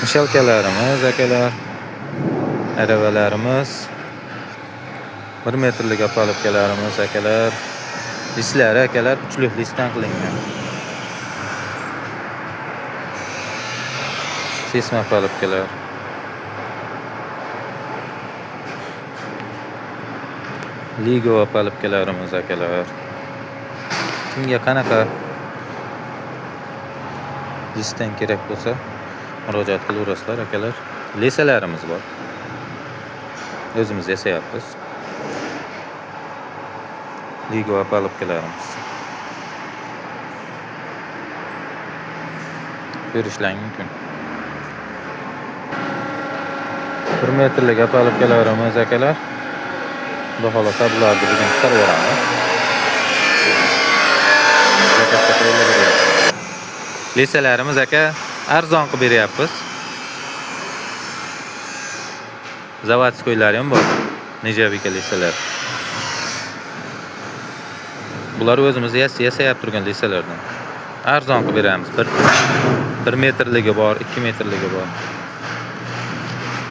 Mishalkalarimiz akalar, aravalarimiz, 1 metrlik opalibkalarimiz akalar. Lislari akalar 3 listdan qilingan. Sesma opalibkalar. Ligo opalibkalarimiz akalar. Kimga qanaqa listdan kerak bo'lsa, murojaat qilaverasizlar akalar. Lesalarimiz bor. O'zimiz yasayapmiz. Ligo opalibkalarimiz. Ko'rishlaring mumkin. 1 metrlik opalibkalarimiz akalar. Xudo xolasa bularni bugun chiqarib yuboramiz. Lesalarimiz aka arzon qilib beryapmiz. Zavodskoylari ham bor. Nejavika lesalar. Bular o'zimiz yasayap turgan lesalardan. Arzon qilib beramiz. 1 metrligi bor, 2 metrligi bor.